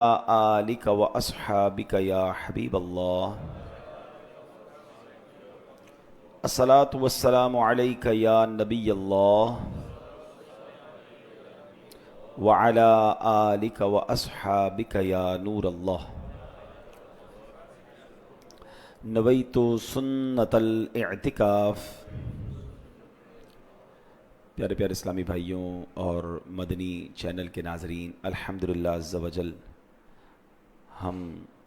آلک و اصحابک یا حبیب اللہ الصلاۃ والسلام علیک یا نبی اللہ وعلی آلک و اصحابک یا نور اللہ نویت سنت الاعتکاف۔ پیارے پیارے اسلامی بھائیوں اور مدنی چینل کے ناظرین، الحمدللہ عز و جل ہم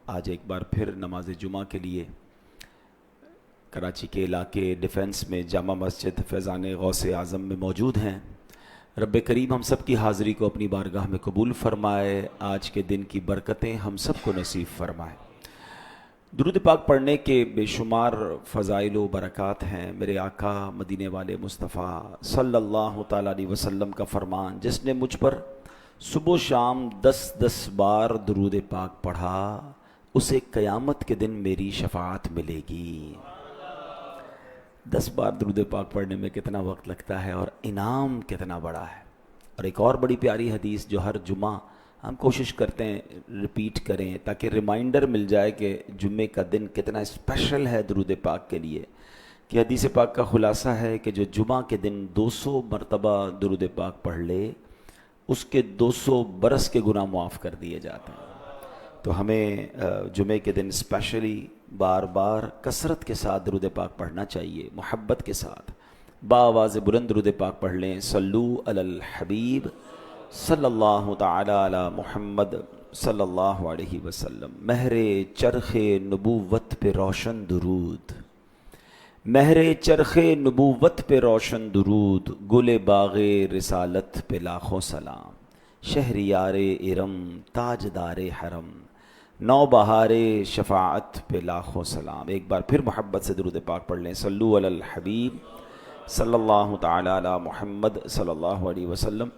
آج ایک بار پھر نماز جمعہ کے لیے کراچی کے علاقے ڈیفنس میں جامع مسجد فیضان غوث اعظم میں موجود ہیں۔ رب کریم ہم سب کی حاضری کو اپنی بارگاہ میں قبول فرمائے، آج کے دن کی برکتیں ہم سب کو نصیب فرمائے۔ درود پاک پڑھنے کے بے شمار فضائل و برکات ہیں۔ میرے آقا مدینے والے مصطفیٰ صلی اللہ تعالیٰ علیہ وسلم کا فرمان، جس نے مجھ پر صبح و شام 10 بار درود پاک پڑھا اسے قیامت کے دن میری شفاعت ملے گی۔ 10 بار درود پاک پڑھنے میں کتنا وقت لگتا ہے اور انعام کتنا بڑا ہے۔ اور ایک اور بڑی پیاری حدیث جو ہر جمعہ ہم کوشش کرتے ہیں ریپیٹ کریں تاکہ ریمائنڈر مل جائے کہ جمعے کا دن کتنا اسپیشل ہے درود پاک کے لیے، کہ حدیث پاک کا خلاصہ ہے کہ جو جمعہ کے دن 200 مرتبہ درود پاک پڑھ لے اس کے 200 برس کے گناہ معاف کر دیے جاتے ہیں۔ تو ہمیں جمعے کے دن اسپیشلی بار بار کثرت کے ساتھ درود پاک پڑھنا چاہیے، محبت کے ساتھ بآواز بلند درود پاک پڑھ لیں۔ صلو علی الحبیب صلی اللہ تعالی علی محمد صلی اللہ علیہ وسلم۔ مہر چرخ نبوت پہ روشن درود، مہر چرخ نبوت پہ روشن درود، گل باغ رسالت پہ لاکھوں سلام، شہریار ارم تاجدار حرم، نو بہار شفاعت پہ لاکھوں سلام۔ ایک بار پھر محبت سے درود پاک پڑھ لیں۔ صلو علی الحبیب صلی اللہ تعالی علی محمد صلی اللہ علیہ وسلم۔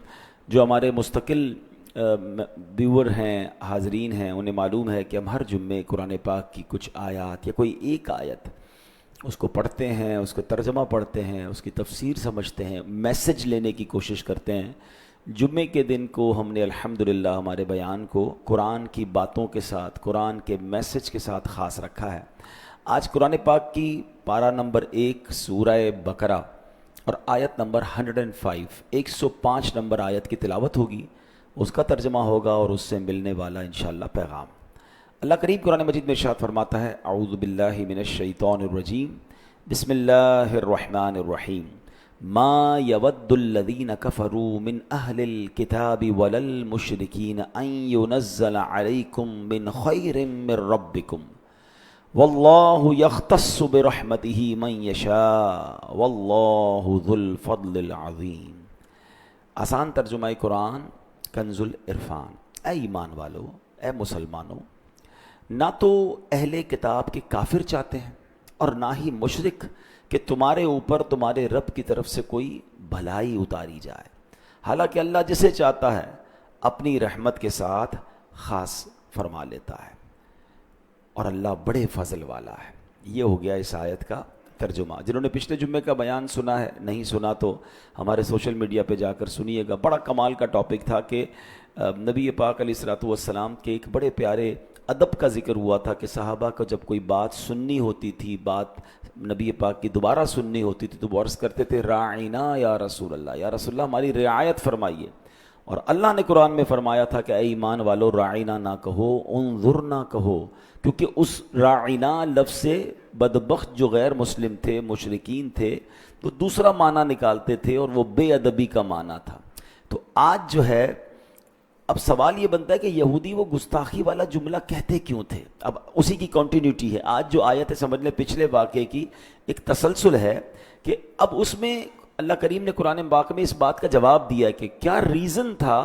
جو ہمارے مستقل ویور ہیں، حاضرین ہیں، انہیں معلوم ہے کہ ہم ہر جمعے قرآن پاک کی کچھ آیات یا کوئی ایک آیت اس کو پڑھتے ہیں، اس کا ترجمہ پڑھتے ہیں، اس کی تفسیر سمجھتے ہیں، میسج لینے کی کوشش کرتے ہیں۔ جمعے کے دن کو ہم نے الحمدللہ ہمارے بیان کو قرآن کی باتوں کے ساتھ، قرآن کے میسج کے ساتھ خاص رکھا ہے۔ آج قرآن پاک کی پارہ نمبر 1 سورہ بقرہ اور آیت نمبر 105، 105 نمبر آیت کی تلاوت ہوگی، اس کا ترجمہ ہوگا اور اس سے ملنے والا انشاءاللہ پیغام۔ اللہ کریم قرآن مجید میں ارشاد فرماتا ہے، اعوذ باللہ من الشیطان الرجیم، بسم اللہ الرحمن الرحیم، ما یود الذین کفروا من اہل الکتاب ولا المشرکین ان ینزل علیکم من خیر من ربکم واللہ یختص برحمتہ من یشاء واللہ ذو الفضل العظیم۔ آسان ترجمہ قرآن کنز العرفان۔ اے ایمان والو، اے مسلمانوں، نہ تو اہل کتاب کے کافر چاہتے ہیں اور نہ ہی مشرک کہ تمہارے اوپر تمہارے رب کی طرف سے کوئی بھلائی اتاری جائے، حالانکہ اللہ جسے چاہتا ہے اپنی رحمت کے ساتھ خاص فرما لیتا ہے، اور اللہ بڑے فضل والا ہے۔ یہ ہو گیا اس آیت کا ترجمہ۔ جنہوں نے پچھلے جمعے کا بیان سنا ہے، نہیں سنا تو ہمارے سوشل میڈیا پہ جا کر سنیے گا۔ بڑا کمال کا ٹاپک تھا کہ نبی پاک علیہ الصلوۃ والسلام کے ایک بڑے پیارے ادب کا ذکر ہوا تھا کہ صحابہ کو جب کوئی بات سننی ہوتی تھی، بات نبی پاک کی دوبارہ سننی ہوتی تھی، تو وہ عرض کرتے تھے راعینا یا رسول اللہ، یا رسول اللہ ہماری رعایت فرمائیے۔ اور اللہ نے قرآن میں فرمایا تھا کہ اے ایمان والو راعینا نہ کہو، انظرنا کہو، کیونکہ اس راعینا لفظ سے بدبخت جو غیر مسلم تھے، مشرکین تھے، وہ دوسرا معنی نکالتے تھے اور وہ بے ادبی کا معنی تھا۔ تو آج جو ہے، اب سوال یہ بنتا ہے کہ یہودی وہ گستاخی والا جملہ کہتے کیوں تھے؟ اب اسی کی کنٹینیوٹی ہے۔ آج جو آیت ہے سمجھ لیں پچھلے واقعے کی ایک تسلسل ہے کہ اب اس میں اللہ کریم نے قرآن پاک میں اس بات کا جواب دیا کہ کیا ریزن تھا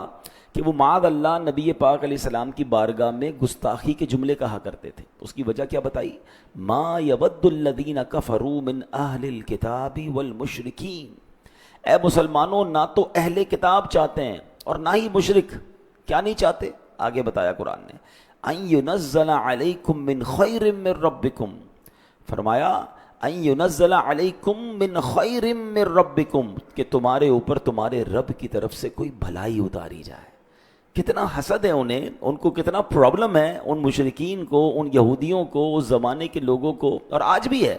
کہ وہ معاذ اللہ نبی پاک علیہ السلام کی بارگاہ میں گستاخی کے جملے کہا کرتے تھے۔ اس کی وجہ کیا بتائی؟ ما یود الذین کفروا من اہل الکتاب والمشرکین۔ اے مسلمانوں، نہ تو اہل کتاب چاہتے ہیں اور نہ ہی مشرک۔ کیا نہیں چاہتے؟ آگے بتایا قرآن نے، ان ینزل علیکم من خیر من ربکم، فرمایا ان ینزل علیکم من خیر من ربکم، کہ تمہارے اوپر تمہارے رب کی طرف سے کوئی بھلائی اتاری جائے۔ کتنا حسد ہے انہیں، ان کو کتنا پرابلم ہے ان مشرکین کو، ان یہودیوں کو، اس زمانے کے لوگوں کو، اور آج بھی ہے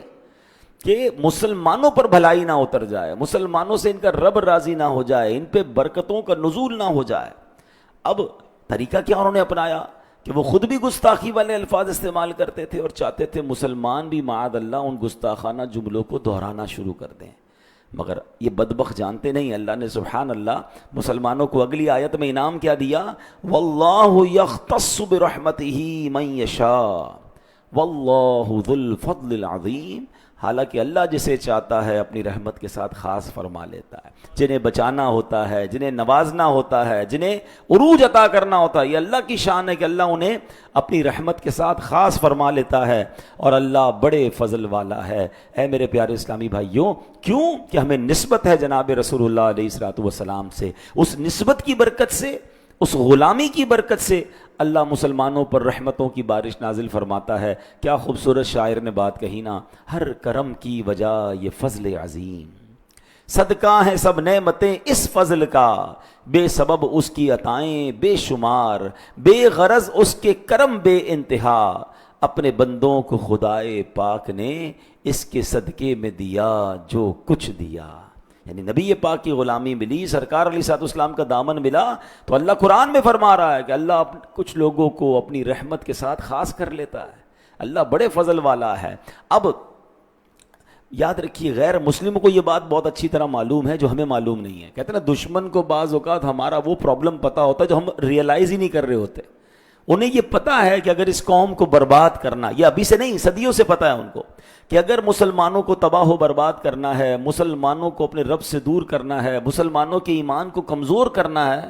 کہ مسلمانوں پر بھلائی نہ اتر جائے، مسلمانوں سے ان کا رب راضی نہ ہو جائے، ان پہ برکتوں کا نزول نہ ہو جائے۔ اب طریقہ کیا انہوں نے اپنایا کہ وہ خود بھی گستاخی والے الفاظ استعمال کرتے تھے اور چاہتے تھے مسلمان بھی معاذ اللہ ان گستاخانہ جملوں کو دہرانا شروع کر دیں، مگر یہ بدبخت جانتے نہیں۔ اللہ نے سبحان اللہ مسلمانوں کو اگلی آیت میں انعام کیا دیا، واللہ یختص برحمتہ من یشاء واللہ ذو الفضل العظیم، حالانکہ اللہ جسے چاہتا ہے اپنی رحمت کے ساتھ خاص فرما لیتا ہے۔ جنہیں بچانا ہوتا ہے، جنہیں نوازنا ہوتا ہے، جنہیں عروج عطا کرنا ہوتا ہے، یہ اللہ کی شان ہے کہ اللہ انہیں اپنی رحمت کے ساتھ خاص فرما لیتا ہے، اور اللہ بڑے فضل والا ہے۔ اے میرے پیارے اسلامی بھائیوں، کیوں کہ ہمیں نسبت ہے جناب رسول اللہ علیہ الصلوۃ والسلام سے، اس نسبت کی برکت سے، اس غلامی کی برکت سے اللہ مسلمانوں پر رحمتوں کی بارش نازل فرماتا ہے۔ کیا خوبصورت شاعر نے بات کہی نا، ہر کرم کی وجہ یہ فضل عظیم، صدقہ ہیں سب نعمتیں اس فضل کا، بے سبب اس کی عطائیں بے شمار، بے غرض اس کے کرم بے انتہا، اپنے بندوں کو خدائے پاک نے اس کے صدقے میں دیا جو کچھ دیا۔ یعنی نبی پاک کی غلامی ملی، سرکار علیہ الصلوۃ والسلام کا دامن ملا، تو اللہ قرآن میں فرما رہا ہے کہ اللہ کچھ لوگوں کو اپنی رحمت کے ساتھ خاص کر لیتا ہے، اللہ بڑے فضل والا ہے۔ اب یاد رکھیے، غیر مسلم کو یہ بات بہت اچھی طرح معلوم ہے جو ہمیں معلوم نہیں ہے۔ کہتے ہیں نا دشمن کو بعض اوقات ہمارا وہ پرابلم پتا ہوتا ہے جو ہم ریئلائز ہی نہیں کر رہے ہوتے۔ انہیں یہ پتا ہے کہ اگر اس قوم کو برباد کرنا، یہ ابھی سے نہیں صدیوں سے پتا ہے ان کو، کہ اگر مسلمانوں کو تباہ و برباد کرنا ہے، مسلمانوں کو اپنے رب سے دور کرنا ہے، مسلمانوں کے ایمان کو کمزور کرنا ہے،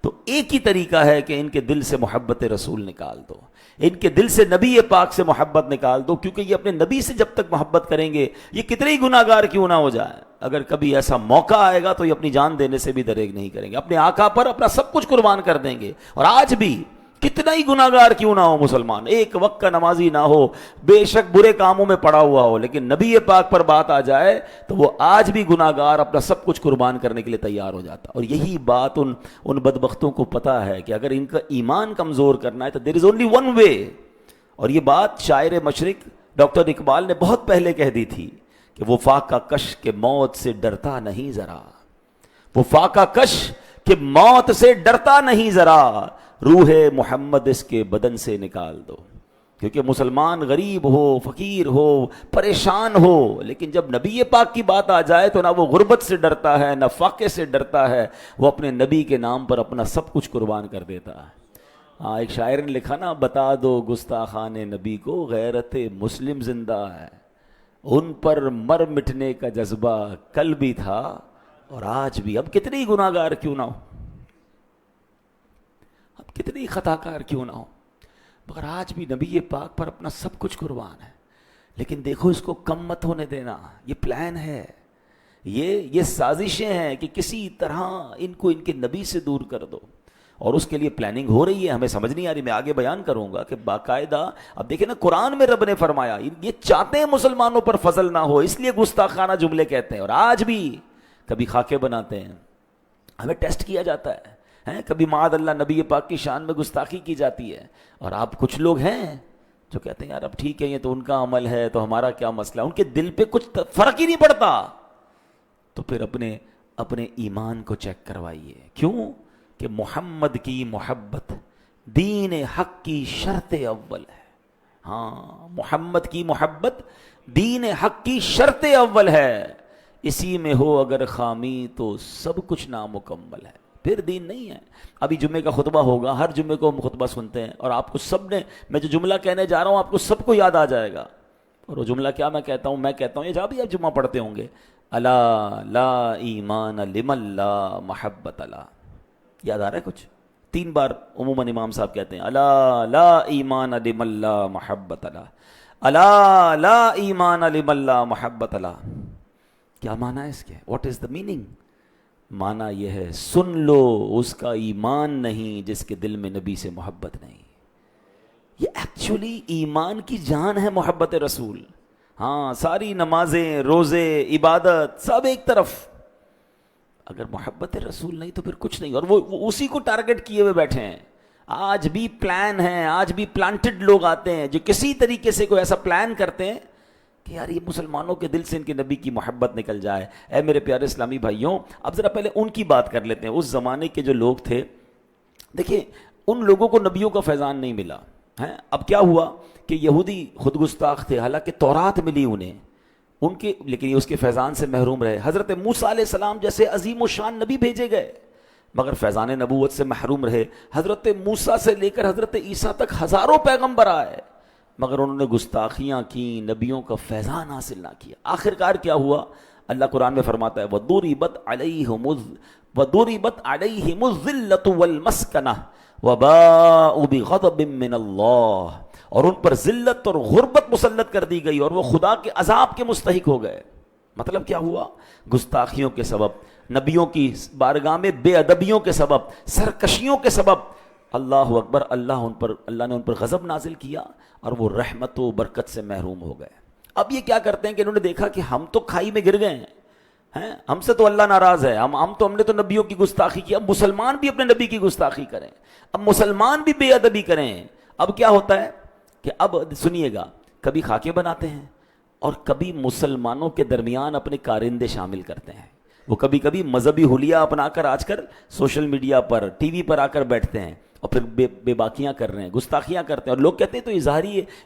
تو ایک ہی طریقہ ہے کہ ان کے دل سے محبت رسول نکال دو، ان کے دل سے نبی پاک سے محبت نکال دو، کیونکہ یہ اپنے نبی سے جب تک محبت کریں گے، یہ کتنے ہی گناہ گار کیوں نہ ہو جائے، اگر کبھی ایسا موقع آئے گا تو یہ اپنی جان دینے سے بھی دریغ نہیں کریں گے، اپنے آقا پر اپنا سب کچھ قربان کر دیں گے۔ اور آج بھی کتنا ہی گناہ گار کیوں نہ ہو مسلمان، ایک وقت کا نمازی نہ ہو، بے شک برے کاموں میں پڑا ہوا ہو، لیکن نبی پاک پر بات آ جائے تو وہ آج بھی گناہ گار اپنا سب کچھ قربان کرنے کے لیے تیار ہو جاتا۔ اور یہی بات ان بدبختوں کو پتا ہے کہ اگر ان کا ایمان کمزور کرنا ہے تو there is only one way۔ اور یہ بات شاعر مشرق ڈاکٹر اقبال نے بہت پہلے کہہ دی تھی کہ وہ فاقہ کش کے موت سے ڈرتا نہیں ذرا، وہ فاقہ کش کہ موت سے ڈرتا نہیں ذرا، روح محمد اس کے بدن سے نکال دو۔ کیونکہ مسلمان غریب ہو، فقیر ہو، پریشان ہو، لیکن جب نبی پاک کی بات آ جائے تو نہ وہ غربت سے ڈرتا ہے، نہ فاقے سے ڈرتا ہے، وہ اپنے نبی کے نام پر اپنا سب کچھ قربان کر دیتا ہے۔ ہاں، ایک شاعر نے لکھا نا، بتا دو گستاخان نبی کو غیرت مسلم زندہ ہے، ان پر مر مٹنے کا جذبہ کل بھی تھا اور آج بھی۔ اب کتنے ہی گناہ گار کیوں نہ ہو، اب کتنے ہی خطا کار کیوں نہ ہو، مگر آج بھی نبی پاک پر اپنا سب کچھ قربان ہے۔ لیکن دیکھو اس کو کم مت ہونے دینا، یہ پلان ہے، یہ سازشیں ہیں کہ کسی طرح ان کو ان کے نبی سے دور کر دو، اور اس کے لیے پلاننگ ہو رہی ہے، ہمیں سمجھ نہیں آ رہی، میں آگے بیان کروں گا کہ باقاعدہ اب دیکھیں نا قرآن میں رب نے فرمایا یہ چاہتے ہیں مسلمانوں پر فضل نہ ہو، اس لیے گستاخانہ جملے کہتے ہیں، اور آج بھی کبھی خاکے بناتے ہیں، ہمیں ٹیسٹ کیا جاتا ہے، کبھی معاذ اللہ نبی پاک کی شان میں گستاخی کی جاتی ہے، اور آپ کچھ لوگ ہیں جو کہتے ہیں یار اب ٹھیک ہے یہ تو ان کا عمل ہے تو ہمارا کیا مسئلہ، ان کے دل پہ کچھ فرق ہی نہیں پڑتا۔ تو پھر اپنے ایمان کو چیک کروائیے، کیوں کہ محمد کی محبت دین حق کی شرط اول ہے۔ ہاں، محمد کی محبت دین حق کی شرط اول ہے، اسی میں ہو اگر خامی تو سب کچھ نامکمل ہے، پھر دین نہیں ہے۔ ابھی جمعے کا خطبہ ہوگا، ہر جمعے کو ہم خطبہ سنتے ہیں، اور آپ کو سب نے، میں جو جملہ کہنے جا رہا ہوں آپ کو سب کو یاد آ جائے گا، اور وہ جملہ کیا میں کہتا ہوں یہ جہاں بھی آپ جمعہ پڑھتے ہوں گے، الا لا ایمان لمن لا محبت لا، یاد آ رہا ہے کچھ؟ 3 بار عموماً امام صاحب کہتے ہیں، الا لا ایمان لمن لا محبت لا، الا لا ایمان لمن لا محبت لا۔ کیا معنی ہے اس کے؟ What is the meaning? معنی یہ ہے سن لو اس کا ایمان نہیں جس کے دل میں نبی سے محبت نہیں۔ یہ ایکچولی ایمان کی جان ہے محبت رسول۔ ہاں، ساری نمازیں، روزے، عبادت سب ایک طرف، اگر محبت رسول نہیں تو پھر کچھ نہیں. اور وہ اسی کو ٹارگٹ کیے ہوئے بیٹھے ہیں. آج بھی پلان ہیں, آج بھی پلانٹڈ لوگ آتے ہیں جو کسی طریقے سے کوئی ایسا پلان کرتے ہیں کہ یار یہ مسلمانوں کے دل سے ان کے نبی کی محبت نکل جائے. اے میرے پیارے اسلامی بھائیوں, اب ذرا پہلے ان کی بات کر لیتے ہیں. اس زمانے کے جو لوگ تھے, دیکھیں ان لوگوں کو نبیوں کا فیضان نہیں ملا ہے. اب کیا ہوا کہ یہودی خود گستاخ تھے, حالانکہ تورات ملی انہیں ان کے, لیکن یہ اس کے فیضان سے محروم رہے. حضرت موسیٰ علیہ السلام جیسے عظیم و شان نبی بھیجے گئے مگر فیضان نبوت سے محروم رہے. حضرت موسیٰ سے لے کر حضرت عیسیٰ تک ہزاروں پیغمبر آئے مگر انہوں نے گستاخیاں کی, نبیوں کا فیضان حاصل نہ کیا. آخرکار کیا ہوا؟ اللہ قرآن میں فرماتا ہے وَضُرِبَتْ عَلَيْهِمُ الذِّلَّةُ وَالْمَسْكَنَةُ وَبَاءُوا بِغَضَبٍ مِّنَ اللَّهِ, اور ان پر ذلت اور غربت مسلط کر دی گئی اور وہ خدا کے عذاب کے مستحق ہو گئے. مطلب کیا ہوا؟ گستاخیوں کے سبب, نبیوں کی بارگاہ میں بے ادبیوں کے سبب, سرکشیوں کے سبب اللہ اکبر, اللہ نے ان پر غضب نازل کیا اور وہ رحمت و برکت سے محروم ہو گئے. اب یہ کیا کرتے ہیں کہ انہوں نے دیکھا کہ ہم تو کھائی میں گر گئے ہیں, ہم سے تو اللہ ناراض ہے, ہم نے تو نبیوں کی گستاخی کی, اب مسلمان بھی اپنے نبی کی گستاخی کریں, اب مسلمان بھی بے ادبی کریں. اب کیا ہوتا ہے کہ اب سنیے گا, کبھی خاکے بناتے ہیں اور کبھی مسلمانوں کے درمیان اپنے کارندے شامل کرتے ہیں. وہ کبھی کبھی مذہبی حلیہ اپنا کر آج کل سوشل میڈیا پر, ٹی وی پر آ کر بیٹھتے ہیں اور پھر بے باکیاں کر رہے ہیں, گستاخیاں کرتے ہیں. اور لوگ کہتے ہیں تو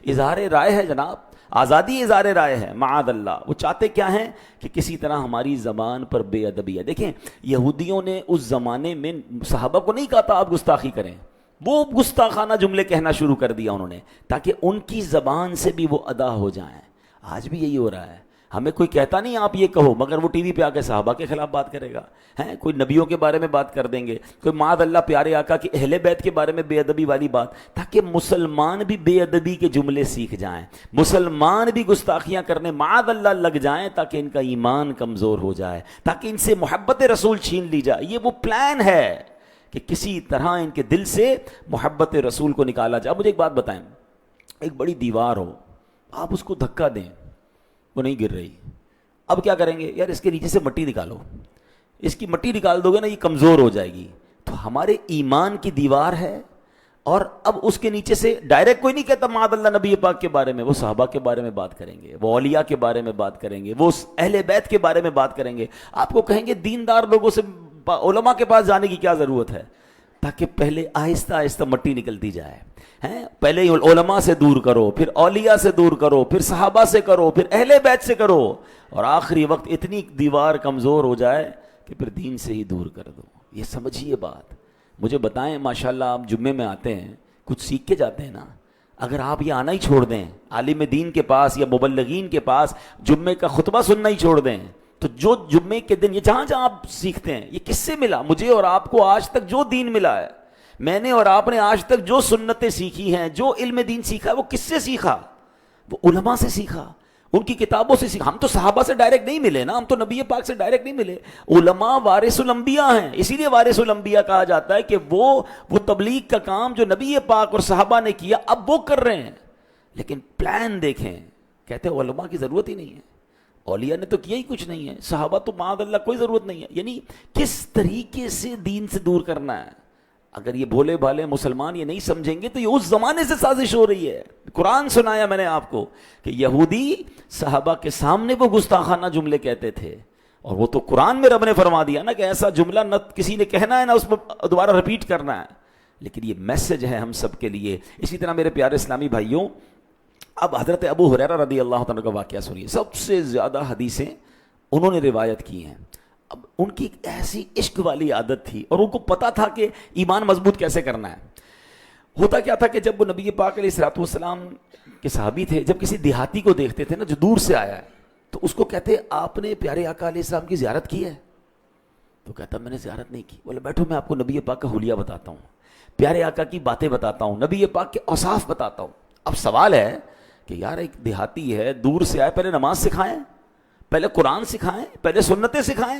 اظہار رائے ہے جناب, آزادی اظہار رائے ہے. معاذ اللہ, وہ چاہتے کیا ہیں کہ کسی طرح ہماری زبان پر بے ادبی ہے. دیکھیں یہودیوں نے اس زمانے میں صحابہ کو نہیں کہا تھا آپ گستاخی کریں, وہ گستاخانہ جملے کہنا شروع کر دیا انہوں نے تاکہ ان کی زبان سے بھی وہ ادا ہو جائیں. آج بھی یہی ہو رہا ہے, ہمیں کوئی کہتا نہیں آپ یہ کہو مگر وہ ٹی وی پہ آ کے صحابہ کے خلاف بات کرے گا, کوئی نبیوں کے بارے میں بات کر دیں گے, کوئی معاذ اللہ پیارے آقا کی اہل بیت کے بارے میں بے ادبی والی بات, تاکہ مسلمان بھی بے ادبی کے جملے سیکھ جائیں, مسلمان بھی گستاخیاں کرنے معاذ اللہ لگ جائیں, تاکہ ان کا ایمان کمزور ہو جائے, تاکہ ان سے محبت رسول چھین لی جائے. یہ وہ پلان ہے کہ کسی طرح ان کے دل سے محبت رسول کو نکالا جائے. مجھے ایک بات بتائیں, ایک بڑی دیوار ہو, آپ اس کو دھکا دیں, وہ نہیں گر رہی, اب کیا کریں گے؟ یار اس کے نیچے سے مٹی نکالو, اس کی مٹی نکال دو گے نا یہ کمزور ہو جائے گی. تو ہمارے ایمان کی دیوار ہے, اور اب اس کے نیچے سے ڈائریکٹ کوئی نہیں کہتا معاذ اللہ نبی پاک کے بارے میں, وہ صحابہ کے بارے میں بات کریں گے, وہ اولیاء کے بارے میں بات کریں گے, وہ اہل بیت کے بارے میں بات کریں گے. آپ کو کہیں گے دیندار لوگوں سے علماء کے پاس جانے کی کیا ضرورت ہے, تاکہ پہلے آہستہ آہستہ مٹی نکلتی جائے. پہلے علماء سے دور کرو, پھر اولیاء سے دور کرو, پھر صحابہ سے کرو, پھر اہل بیت سے کرو, اور آخری وقت اتنی دیوار کمزور ہو جائے کہ پھر دین سے ہی دور کر دو. یہ سمجھیے بات. مجھے بتائیں, ماشاءاللہ آپ جمعے میں آتے ہیں, کچھ سیکھ کے جاتے ہیں نا. اگر آپ یہ آنا ہی چھوڑ دیں عالم دین کے پاس یا مبلغین کے پاس, جمعے کا خطبہ سننا ہی چھوڑ دیں, تو جو جمعے کے دن یہ جہاں جہاں آپ سیکھتے ہیں, یہ کس سے ملا؟ مجھے اور آپ کو آج تک جو دین ملا ہے, میں نے اور آپ نے آج تک جو سنتیں سیکھی ہیں, جو علم دین سیکھا ہے, وہ کس سے سیکھا؟ وہ علماء سے سیکھا, ان کی کتابوں سے سیکھا. ہم تو صحابہ سے ڈائریکٹ نہیں ملے نا, ہم تو نبی پاک سے ڈائریکٹ نہیں ملے. علماء وارث الانبیاء ہیں, اسی لیے وارث الانبیاء کہا جاتا ہے کہ وہ تبلیغ کا کام جو نبی پاک اور صحابہ نے کیا اب وہ کر رہے ہیں. لیکن پلان دیکھیں, کہتے ہیں علماء کی ضرورت ہی نہیں ہے, اولیاء نے تو کیا ہی کچھ نہیں ہے, صحابہ تو معاذ اللہ کوئی ضرورت نہیں ہے. یعنی کس طریقے سے دین سے دور کرنا ہے. اگر یہ بھولے بھالے مسلمان یہ نہیں سمجھیں گے تو یہ اس زمانے سے سازش ہو رہی ہے. قرآن سنایا میں نے آپ کو کہ یہودی صحابہ کے سامنے وہ گستاخانہ جملے کہتے تھے, اور وہ تو قرآن میں رب نے فرما دیا نا کہ ایسا جملہ نہ کسی نے کہنا ہے نہ اس پر دوبارہ رپیٹ کرنا ہے. لیکن یہ میسج ہے ہم سب کے لیے. اسی طرح میرے پیارے اسلامی بھائیوں, اب حضرت ابو ہریرہ رضی اللہ تعالیٰ کا واقعہ سنیے. سب سے زیادہ حدیثیں انہوں نے روایت کی ہیں. اب ان کی ایک ایسی عشق والی عادت تھی, اور ان کو پتا تھا کہ ایمان مضبوط کیسے کرنا ہے. ہوتا کیا تھا کہ جب وہ نبی پاک علیہ الصلوۃ والسلام کے صحابی تھے, جب کسی دیہاتی کو دیکھتے تھے نا جو دور سے آیا ہے, تو اس کو کہتے آپ نے پیارے آقا علیہ السلام کی زیارت کی ہے؟ تو کہتا میں نے زیارت نہیں کی. بولے بیٹھو میں آپ کو نبی پاک کا حلیہ بتاتا ہوں, پیارے آقا کی باتیں بتاتا ہوں, نبی پاک کے اوصاف بتاتا ہوں. اب سوال ہے کہ یار ایک دیہاتی ہے, دور سے آئے, پہلے نماز سکھائیں, پہلے قرآن سکھائیں, پہلے سنتیں سکھائیں؟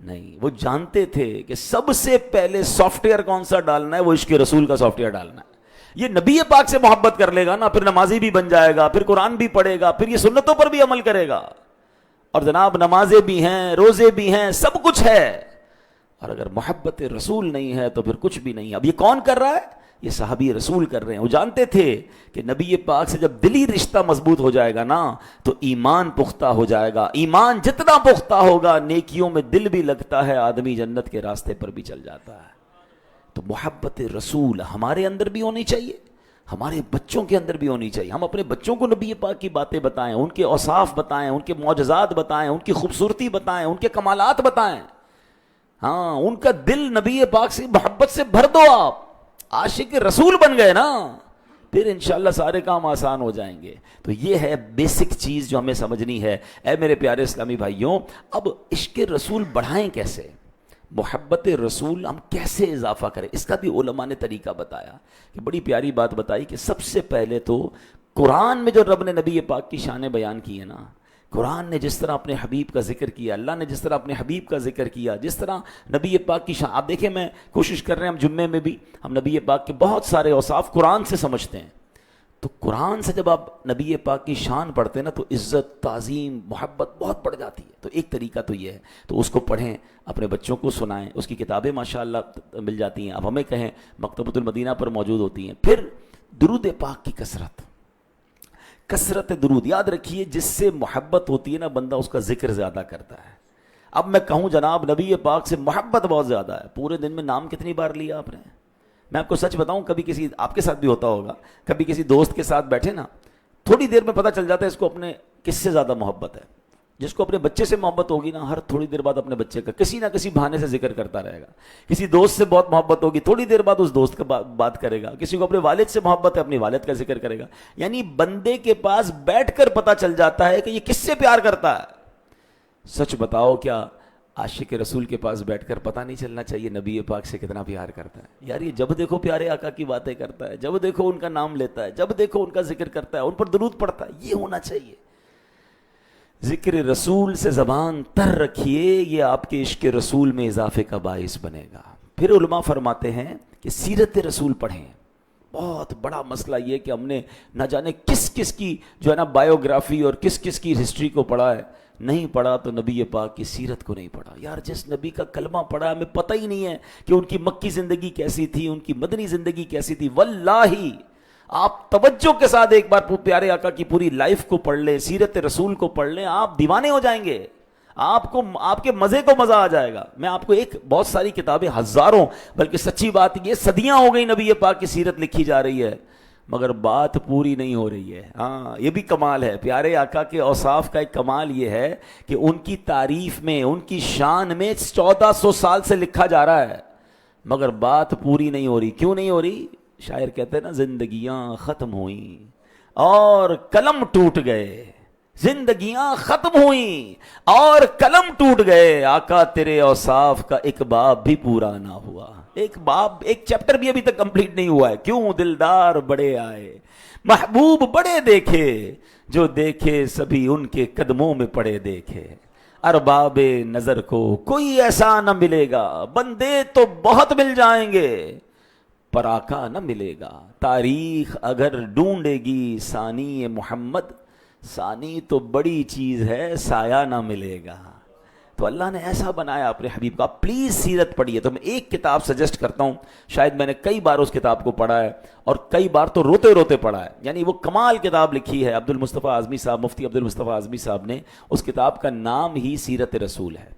نہیں, وہ جانتے تھے کہ سب سے پہلے سافٹ ویئر کون سا ڈالنا ہے, وہ عشق رسول کا سافٹ ویئر ڈالنا ہے. یہ نبی پاک سے محبت کر لے گا نا, پھر نمازی بھی بن جائے گا, پھر قرآن بھی پڑھے گا, پھر یہ سنتوں پر بھی عمل کرے گا. اور جناب نمازیں بھی ہیں, روزے بھی ہیں, سب کچھ ہے, اور اگر محبت رسول نہیں ہے تو پھر کچھ بھی نہیں ہے. اب یہ کون کر رہا ہے؟ یہ صحابی رسول کر رہے ہیں. وہ جانتے تھے کہ نبی پاک سے جب دلی رشتہ مضبوط ہو جائے گا نا تو ایمان پختہ ہو جائے گا. ایمان جتنا پختہ ہوگا نیکیوں میں دل بھی لگتا ہے, آدمی جنت کے راستے پر بھی چل جاتا ہے. تو محبت رسول ہمارے اندر بھی ہونی چاہیے, ہمارے بچوں کے اندر بھی ہونی چاہیے. ہم اپنے بچوں کو نبی پاک کی باتیں بتائیں, ان کے اوصاف بتائیں, ان کے معجزات بتائیں, ان کی خوبصورتی بتائیں, ان کے کمالات بتائیں. ہاں, ان کا دل نبی پاک سے محبت سے بھر دو. آپ عاشق رسول بن گئے نا, پھر انشاءاللہ سارے کام آسان ہو جائیں گے. تو یہ ہے بیسک چیز جو ہمیں سمجھنی ہے. اے میرے پیارے اسلامی بھائیوں, اب عشق رسول بڑھائیں کیسے؟ محبت رسول ہم کیسے اضافہ کریں؟ اس کا بھی علماء نے طریقہ بتایا کہ بڑی پیاری بات بتائی کہ سب سے پہلے تو قرآن میں جو رب نے نبی پاک کی شانیں بیان کی ہے نا, قرآن نے جس طرح اپنے حبیب کا ذکر کیا, اللہ نے جس طرح اپنے حبیب کا ذکر کیا, جس طرح نبی پاک کی شان, آپ دیکھیں میں کوشش کر رہے ہیں ہم جمعے میں بھی ہم نبی پاک کے بہت سارے اوصاف قرآن سے سمجھتے ہیں. تو قرآن سے جب آپ نبی پاک کی شان پڑھتے ہیں نا تو عزت, تعظیم, محبت بہت بڑھ جاتی ہے. تو ایک طریقہ تو یہ ہے, تو اس کو پڑھیں, اپنے بچوں کو سنائیں. اس کی کتابیں ماشاءاللہ مل جاتی ہیں, اب ہمیں کہیں مکتبۃ المدینہ پر موجود ہوتی ہیں. پھر درود پاک کی کثرت درود, یاد رکھیے جس سے محبت ہوتی ہے نا بندہ اس کا ذکر زیادہ کرتا ہے. اب میں کہوں جناب نبی پاک سے محبت بہت زیادہ ہے, پورے دن میں نام کتنی بار لیا آپ نے؟ میں آپ کو سچ بتاؤں, کبھی کسی آپ کے ساتھ بھی ہوتا ہوگا, کبھی کسی دوست کے ساتھ بیٹھے نا, تھوڑی دیر میں پتہ چل جاتا ہے اس کو اپنے کس سے زیادہ محبت ہے. جس کو اپنے بچے سے محبت ہوگی نا, ہر تھوڑی دیر بعد اپنے بچے کا کسی نہ کسی بہانے سے ذکر کرتا رہے گا. کسی دوست سے بہت محبت ہوگی, تھوڑی دیر بعد اس دوست کا بات کرے گا. کسی کو اپنے والد سے محبت ہے, اپنی والد کا ذکر کرے گا. یعنی بندے کے پاس بیٹھ کر پتہ چل جاتا ہے کہ یہ کس سے پیار کرتا ہے. سچ بتاؤ, کیا عاشق رسول کے پاس بیٹھ کر پتہ نہیں چلنا چاہیے نبی پاک سے کتنا پیار کرتا ہے؟ یار یہ جب دیکھو پیارے آقا کی باتیں کرتا ہے, جب دیکھو ان کا نام لیتا ہے, جب دیکھو ان کا ذکر کرتا ہے, ان پر درود پڑھتا ہے. یہ ہونا چاہیے. ذکر رسول سے زبان تر رکھیے, یہ آپ کے عشق رسول میں اضافے کا باعث بنے گا. پھر علماء فرماتے ہیں کہ سیرت رسول پڑھیں. بہت بڑا مسئلہ یہ کہ ہم نے نہ جانے کس کس کی جو ہے نا بایوگرافی اور کس کس کی ہسٹری کو پڑھا ہے. نہیں پڑھا تو نبی پاک کی سیرت کو نہیں پڑھا. یار جس نبی کا کلمہ پڑھا ہمیں پتہ ہی نہیں ہے کہ ان کی مکی زندگی کیسی تھی, ان کی مدنی زندگی کیسی تھی. واللہ آپ توجہ کے ساتھ ایک بار پیارے آقا کی پوری لائف کو پڑھ لیں, سیرت رسول کو پڑھ لیں, آپ دیوانے ہو جائیں گے. آپ کے مزے کو مزہ آ جائے گا. میں آپ کو بہت ساری کتابیں, ہزاروں, بلکہ سچی بات یہ صدیاں ہو گئی نبی پاک کی سیرت لکھی جا رہی ہے, مگر بات پوری نہیں ہو رہی ہے. ہاں یہ بھی کمال ہے. پیارے آقا کے اوصاف کا ایک کمال یہ ہے کہ ان کی تعریف میں, ان کی شان میں 1400 سال سے لکھا جا رہا ہے, مگر بات پوری نہیں ہو رہی. کیوں نہیں ہو رہی؟ شاعر کہتے ہیں نا, زندگیاں ختم ہوئیں اور قلم ٹوٹ گئے. زندگیاں ختم ہوئیں اور قلم ٹوٹ گئے. آقا تیرے اوصاف کا ایک باب بھی پورا نہ ہوا. ایک چیپٹر بھی ابھی تک کمپلیٹ نہیں ہوا ہے. کیوں؟ دلدار بڑے آئے, محبوب بڑے دیکھے, جو دیکھے سبھی ان کے قدموں میں پڑے دیکھے. ارباب نظر کو کوئی ایسا نہ ملے گا, بندے تو بہت مل جائیں گے, پر آقا نہ ملے گا. تاریخ اگر ڈھونڈے گی ثانی محمد, ثانی تو بڑی چیز ہے, سایہ نہ ملے گا. تو اللہ نے ایسا بنایا اپنے حبیب کا. پلیز سیرت پڑھیے. تو میں ایک کتاب سجیسٹ کرتا ہوں, شاید میں نے کئی بار اس کتاب کو پڑھا ہے اور کئی بار تو روتے روتے پڑھا ہے. یعنی وہ کمال کتاب لکھی ہے عبد المصطفیٰ اعظمی صاحب, مفتی عبد المصطفیٰ اعظمی صاحب نے. اس کتاب کا نام ہی سیرت رسول ہے.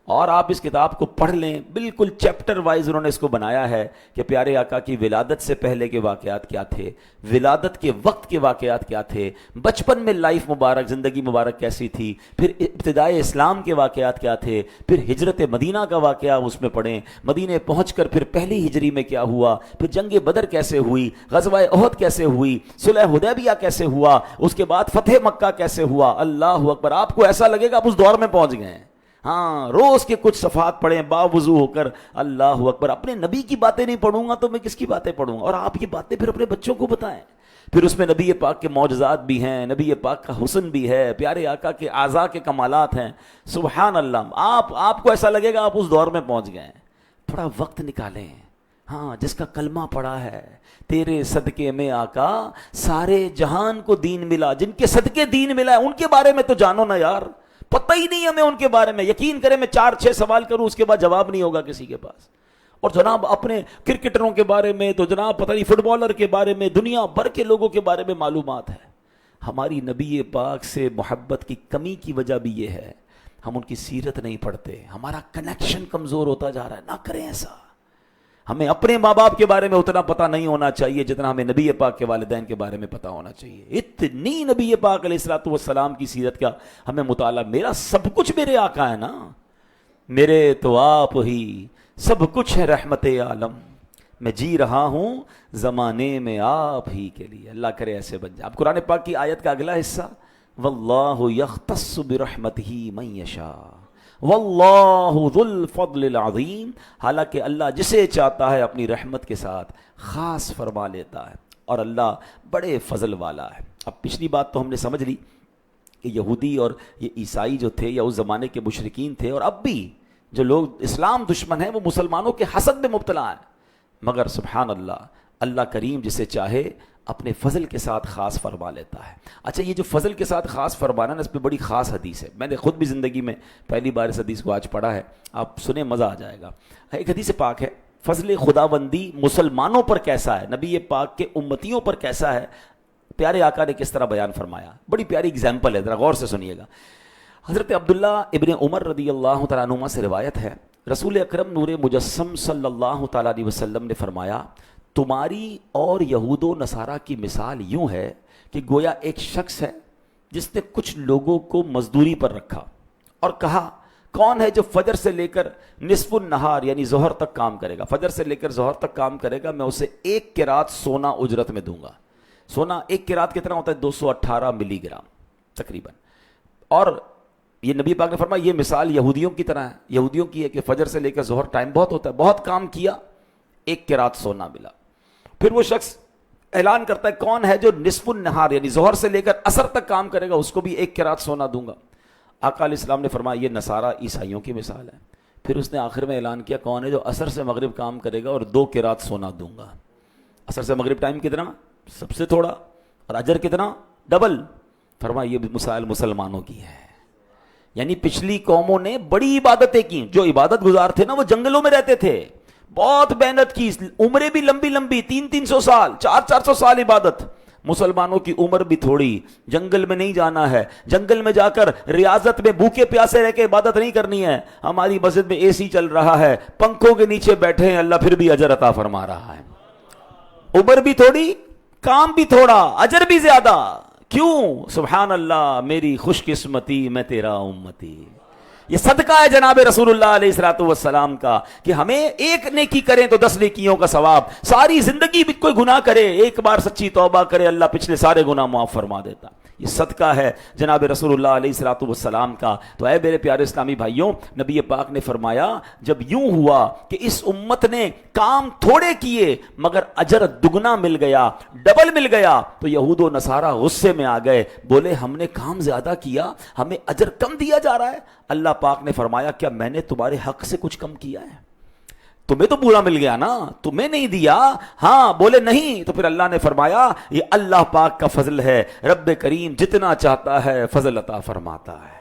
اور آپ اس کتاب کو پڑھ لیں, بالکل چیپٹر وائز انہوں نے اس کو بنایا ہے کہ پیارے آقا کی ولادت سے پہلے کے واقعات کیا تھے, ولادت کے وقت کے واقعات کیا تھے, بچپن میں لائف مبارک, زندگی مبارک کیسی تھی, پھر ابتدائے اسلام کے واقعات کیا تھے, پھر ہجرت مدینہ کا واقعہ اس میں پڑھیں, مدینہ پہنچ کر پھر پہلی ہجری میں کیا ہوا, پھر جنگ بدر کیسے ہوئی, غزوہ احد کیسے ہوئی, صلح حدیبیہ کیسے ہوا, اس کے بعد فتح مکہ کیسے ہوا. اللہ اکبر. آپ کو ایسا لگے گا آپ اس دور میں پہنچ گئے ہیں. ہاں, روز کے کچھ صفحات پڑھیں باوضو ہو کر. اللہ اکبر. اپنے نبی کی باتیں نہیں پڑھوں گا تو میں کس کی باتیں پڑھوں گا؟ اور آپ یہ باتیں پھر اپنے بچوں کو بتائیں. پھر اس میں نبی پاک کے معجزات بھی ہیں, نبی پاک کا حسن بھی ہے, پیارے آقا کے اعضاء کے کمالات ہیں. سبحان اللہ. آپ کو ایسا لگے گا آپ اس دور میں پہنچ گئے ہیں. تھوڑا وقت نکالیں. ہاں, جس کا کلمہ پڑا ہے, تیرے صدقے میں آقا سارے جہان کو دین ملا, جن کے صدقے دین ملا ہے ان کے بارے میں تو جانو نا یار. پتہ ہی نہیں ہمیں ان کے بارے میں. یقین کریں میں 4-6 سوال کروں اس کے بعد جواب نہیں ہوگا کسی کے پاس. اور جناب اپنے کرکٹروں کے بارے میں تو جناب پتہ نہیں فٹ بالر کے بارے میں دنیا بھر کے لوگوں کے بارے میں معلومات ہے. ہماری نبی پاک سے محبت کی کمی کی وجہ بھی یہ ہے ہم ان کی سیرت نہیں پڑھتے, ہمارا کنیکشن کمزور ہوتا جا رہا ہے. نہ کریں ایسا. ہمیں اپنے ماں باپ کے بارے میں اتنا پتہ نہیں ہونا چاہیے جتنا ہمیں نبی پاک کے والدین کے بارے میں پتہ ہونا چاہیے. اتنی نبی پاک علیہ الصلوۃ والسلام کی سیرت کا ہمیں مطالعہ. میرا سب کچھ میرے آقا ہے نا, میرے تو آپ ہی سب کچھ ہے رحمت عالم, میں جی رہا ہوں زمانے میں آپ ہی کے لیے. اللہ کرے ایسے بن جائے. اب قرآن پاک کی آیت کا اگلا حصہ, واللہ یختص برحمتہ من یشاء واللہ ذو الفضل العظیم. حالانکہ اللہ جسے چاہتا ہے اپنی رحمت کے ساتھ خاص فرما لیتا ہے, اور اللہ بڑے فضل والا ہے. اب پچھلی بات تو ہم نے سمجھ لی کہ یہودی اور یہ عیسائی جو تھے یا اس زمانے کے مشرکین تھے, اور اب بھی جو لوگ اسلام دشمن ہیں وہ مسلمانوں کے حسد میں مبتلا ہیں. مگر سبحان اللہ, اللہ کریم جسے چاہے اپنے فضل کے ساتھ خاص فرما لیتا ہے. اچھا, یہ جو فضل کے ساتھ خاص فرمانا نا, اس پہ بڑی خاص حدیث ہے. میں نے خود بھی زندگی میں پہلی بار اس حدیث کو آج پڑھا ہے, آپ سنیں مزہ آ جائے گا. ایک حدیث پاک ہے, فضل خداوندی مسلمانوں پر کیسا ہے, نبی پاک کے امتیوں پر کیسا ہے, پیارے آقا نے کس طرح بیان فرمایا. بڑی پیاری اگزامپل ہے, ذرا غور سے سنیے گا. حضرت عبداللہ ابن عمر رضی اللہ تعالیٰ عنہما سے روایت ہے, رسول اکرم نور مجسم صلی اللہ تعالیٰ علیہ وسلم نے فرمایا, تمہاری اور یہود و نصارہ کی مثال یوں ہے کہ گویا ایک شخص ہے جس نے کچھ لوگوں کو مزدوری پر رکھا اور کہا کون ہے جو فجر سے لے کر نصف النہار یعنی ظہر تک کام کرے گا, فجر سے لے کر ظہر تک کام کرے گا, میں اسے 1 قرات سونا اجرت میں دوں گا. سونا 1 قرات کتنا ہوتا ہے, 218 ملی گرام تقریباً. اور یہ نبی پاک نے فرمایا یہ مثال یہودیوں کی طرح ہے, یہودیوں کی ہے کہ فجر سے لے کر ظہر ٹائم بہت ہوتا ہے, بہت کام کیا, 1 قرات سونا ملا. پھر وہ شخص اعلان کرتا ہے کون ہے جو نصف النہار یعنی ظہر سے لے کر عصر تک کام کرے گا, اس کو بھی 1 قرات سونا دوں گا. آقا علیہ السلام نے فرمایا یہ نصارہ عیسائیوں کی مثال ہے. پھر اس نے آخر میں اعلان کیا کون ہے جو عصر سے مغرب کام کرے گا اور 2 قرات سونا دوں گا. عصر سے مغرب ٹائم کتنا, سب سے تھوڑا, اور اجر کتنا, ڈبل. فرمایا یہ مثال مسلمانوں کی ہے. یعنی پچھلی قوموں نے بڑی عبادتیں کی, جو عبادت گزار تھے نا وہ جنگلوں میں رہتے تھے, بہت محنت کی, عمریں بھی لمبی لمبی 300-300 سال 400-400 سال عبادت. مسلمانوں کی عمر بھی تھوڑی, جنگل میں نہیں جانا ہے, جنگل میں جا کر ریاضت میں بھوکے پیاسے رہ کے عبادت نہیں کرنی ہے. ہماری مسجد میں اے سی چل رہا ہے, پنکھوں کے نیچے بیٹھے ہیں, اللہ پھر بھی اجر عطا فرما رہا ہے. عمر بھی تھوڑی, کام بھی تھوڑا, اجر بھی زیادہ. کیوں؟ سبحان اللہ, میری خوش قسمتی میں تیرا امتی. یہ صدقہ ہے جناب رسول اللہ علیہ الصلوۃ والسلام کا کہ ہمیں ایک نیکی کریں تو 10 نیکیوں کا ثواب. ساری زندگی بھی کوئی گناہ کرے, ایک بار سچی توبہ کرے, اللہ پچھلے سارے گناہ معاف فرما دیتا. یہ صدقہ ہے جناب رسول اللہ علیہ الصلوۃ والسلام کا. تو اے میرے پیارے اسلامی بھائیوں, نبی پاک نے فرمایا جب یوں ہوا کہ اس امت نے کام تھوڑے کیے مگر اجر دگنا مل گیا, ڈبل مل گیا, تو یہود و نصارہ غصے میں آ گئے, بولے ہم نے کام زیادہ کیا, ہمیں اجر کم دیا جا رہا ہے. اللہ پاک نے فرمایا کیا میں نے تمہارے حق سے کچھ کم کیا ہے؟ تمہیں تو پورا مل گیا نا, تمہیں نہیں دیا؟ ہاں, بولے نہیں. تو پھر اللہ نے فرمایا یہ اللہ پاک کا فضل ہے, رب کریم جتنا چاہتا ہے فضل عطا فرماتا ہے.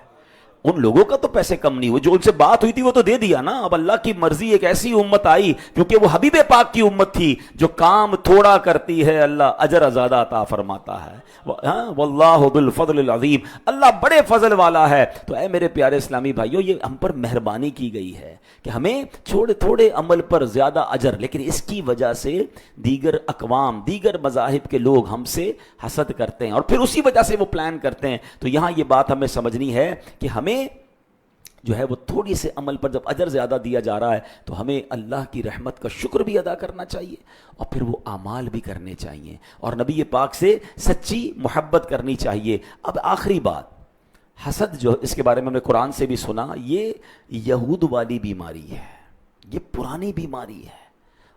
ان لوگوں کا تو پیسے کم نہیں ہوئے, جو ان سے بات ہوئی تھی وہ تو دے دیا نا. اب اللہ کی مرضی, ایک ایسی امت آئی کیونکہ وہ حبیب پاک کی امت تھی جو کام تھوڑا کرتی ہے, اللہ اجر زیادہ عطا فرماتا ہے. واللہ ذو الفضل العظیم, اللہ بڑے فضل والا ہے. تو اے میرے پیارے اسلامی بھائیوں, یہ ہم پر مہربانی کی گئی ہے کہ ہمیں چھوڑے تھوڑے عمل پر زیادہ اجر, لیکن اس کی وجہ سے دیگر اقوام, دیگر مذاہب کے لوگ ہم سے حسد کرتے ہیں اور پھر اسی وجہ سے وہ پلان کرتے ہیں. تو یہاں یہ بات ہمیں سمجھنی ہے کہ ہمیں جو ہے وہ تھوڑی سے عمل پر جب اجر زیادہ دیا جا رہا ہے تو ہمیں اللہ کی رحمت کا شکر بھی ادا کرنا چاہیے اور پھر وہ اعمال بھی کرنے چاہیے اور نبی پاک سے سچی محبت کرنی چاہیے. اب آخری بات, حسد جو اس کے بارے میں ہم نے قرآن سے بھی سنا, یہ یہود والی بیماری ہے, یہ پرانی بیماری ہے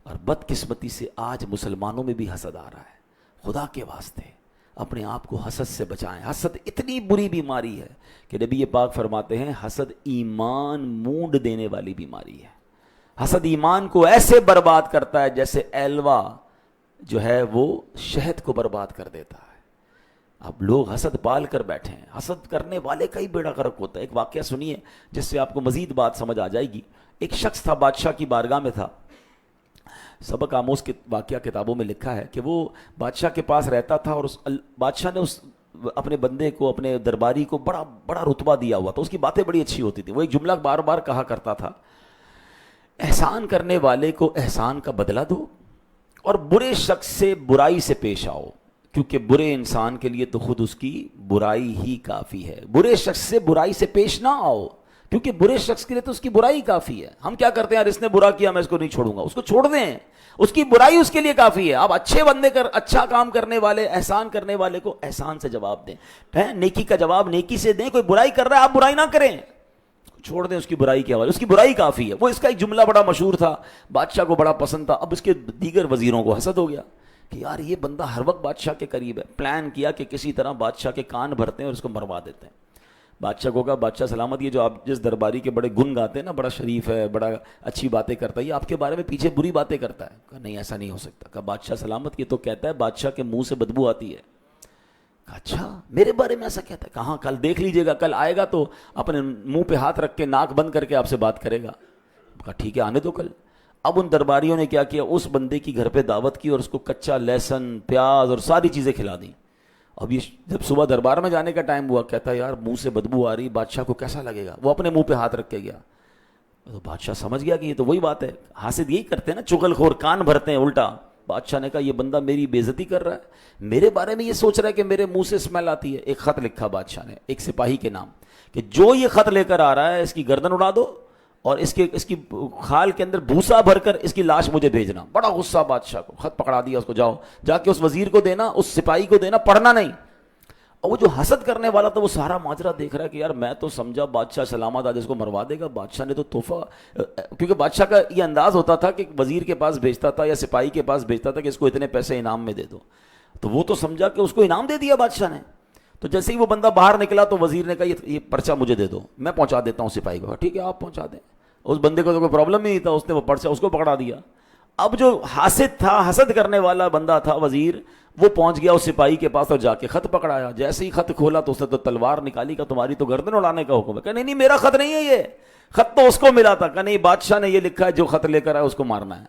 اور بدقسمتی سے آج مسلمانوں میں بھی حسد آ رہا ہے. خدا کے واسطے اپنے آپ کو حسد سے بچائیں. حسد اتنی بری بیماری ہے کہ نبی پاک فرماتے ہیں حسد ایمان مونڈ دینے والی بیماری ہے. حسد ایمان کو ایسے برباد کرتا ہے جیسے ایلوا جو ہے وہ شہد کو برباد کر دیتا ہے. اب لوگ حسد پال کر بیٹھے ہیں، حسد کرنے والے کا ہی بیڑا غرق ہوتا ہے۔ ایک واقعہ سنیے جس سے آپ کو مزید بات سمجھ آ جائے گی۔ ایک شخص تھا، بادشاہ کی بارگاہ میں تھا۔ سبق آموز کے واقعہ کتابوں میں لکھا ہے کہ وہ بادشاہ کے پاس رہتا تھا، اور بادشاہ نے اس اپنے بندے کو، اپنے درباری کو بڑا بڑا رتبہ دیا ہوا تھا، اس کی باتیں بڑی اچھی ہوتی تھی۔ وہ ایک جملہ بار بار کہا کرتا تھا، احسان کرنے والے کو احسان کا بدلہ دو، اور برے شخص سے برائی سے پیش آؤ، کیونکہ برے انسان کے لیے تو خود اس کی برائی ہی کافی ہے۔ برے شخص سے برائی سے پیش نہ آؤ، کیونکہ برے شخص کے لیے تو اس کی برائی کافی ہے۔ ہم کیا کرتے ہیں، یار اس نے برا کیا، میں اس کو نہیں چھوڑوں گا، اس کو چھوڑ دیں، اس کی برائی اس کے لیے کافی ہے۔ آپ اچھے بندے اچھا کام کرنے والے، احسان کرنے والے کو احسان سے جواب دیں، نیکی کا جواب نیکی سے دیں۔ کوئی برائی کر رہا ہے، آپ برائی نہ کریں، چھوڑ دیں اس کی برائی کے حوالے، اس کی برائی کافی ہے۔ وہ اس کا ایک جملہ بڑا مشہور تھا، بادشاہ کو بڑا پسند تھا۔ اب اس کے دیگر وزیروں کو حسد ہو گیا کہ یار یہ بندہ ہر وقت بادشاہ کے قریب ہے۔ پلان کیا کہ کسی طرح بادشاہ کے کان بھرتے ہیں اور اس کو مروا دیتے ہیں۔ بادشاہ کو کہا، بادشاہ سلامت، یہ جو آپ جس درباری کے بڑے گن گاتے ہیں نا، بڑا شریف ہے، بڑا اچھی باتیں کرتا ہے، یہ آپ کے بارے میں پیچھے بری باتیں کرتا ہے۔ کہا نہیں، ایسا نہیں ہو سکتا۔ کہا بادشاہ سلامت، یہ تو کہتا ہے بادشاہ کے منہ سے بدبو آتی ہے۔ کہا اچھا، میرے بارے میں ایسا کہتا ہے؟ کہاں، کل دیکھ لیجئے گا، کل آئے گا تو اپنے منہ پہ ہاتھ رکھ کے ناک بند کر کے آپ سے بات کرے گا۔ کہا ٹھیک ہے، آنے دو کل۔ اب ان درباریوں نے کیا کیا، اس بندے کی گھر پہ دعوت کی اور اس کو کچا لہسن، پیاز اور ساری چیزیں کھلا دیں۔ اب یہ جب صبح دربار میں جانے کا ٹائم ہوا، کہتا ہے یار منہ سے بدبو آ رہی، بادشاہ کو کیسا لگے گا؟ وہ اپنے منہ پہ ہاتھ رکھ کے گیا۔ تو بادشاہ سمجھ گیا کہ یہ تو وہی بات ہے، حاسد یہی کرتے ہیں نا، چغل خور، کان بھرتے ہیں الٹا۔ بادشاہ نے کہا یہ بندہ میری بے عزتی کر رہا ہے، میرے بارے میں یہ سوچ رہا ہے کہ میرے منہ سے اسمیل آتی ہے۔ ایک خط لکھا بادشاہ نے ایک سپاہی کے نام کہ جو یہ خط لے کر آ رہا ہے اس کی گردن اڑا دو، اور اس کی کھال کے اندر بھوسا بھر کر اس کی لاش مجھے بھیجنا۔ بڑا غصہ بادشاہ کو، خط پکڑا دیا اس کو، جاؤ جا کے اس وزیر کو دینا، اس سپاہی کو دینا، پڑھنا نہیں۔ اور وہ جو حسد کرنے والا تھا وہ سارا ماجرا دیکھ رہا ہے کہ یار میں تو سمجھا بادشاہ سلامت آج اس کو مروا دے گا، بادشاہ نے تو تحفہ، کیونکہ بادشاہ کا یہ انداز ہوتا تھا کہ وزیر کے پاس بھیجتا تھا یا سپاہی کے پاس بھیجتا تھا کہ اس کو اتنے پیسے انعام میں دے دو، تو وہ تو سمجھا کہ اس کو انعام دے دیا بادشاہ نے۔ تو جیسے ہی وہ بندہ باہر نکلا تو وزیر نے کہا یہ پرچہ مجھے دے دو، میں پہنچا دیتا ہوں سپاہی کو۔ ٹھیک ہے آپ پہنچا دیں۔ اس بندے کو تو کوئی پرابلم نہیں تھا، اس نے وہ پرچہ اس کو پکڑا دیا۔ اب جو حاسد تھا، حسد کرنے والا بندہ تھا وزیر، وہ پہنچ گیا اس سپاہی کے پاس اور جا کے خط پکڑایا۔ جیسے ہی خط کھولا تو اس نے تو تلوار نکالی، کہ تمہاری تو گردن اڑانے کا حکم ہے۔ کہ نہیں نہیں، میرا خط نہیں ہے، یہ خط تو اس کو ملا تھا۔ کہ نہیں، بادشاہ نے یہ لکھا ہے جو خط لے کر آیا اس کو مارنا ہے۔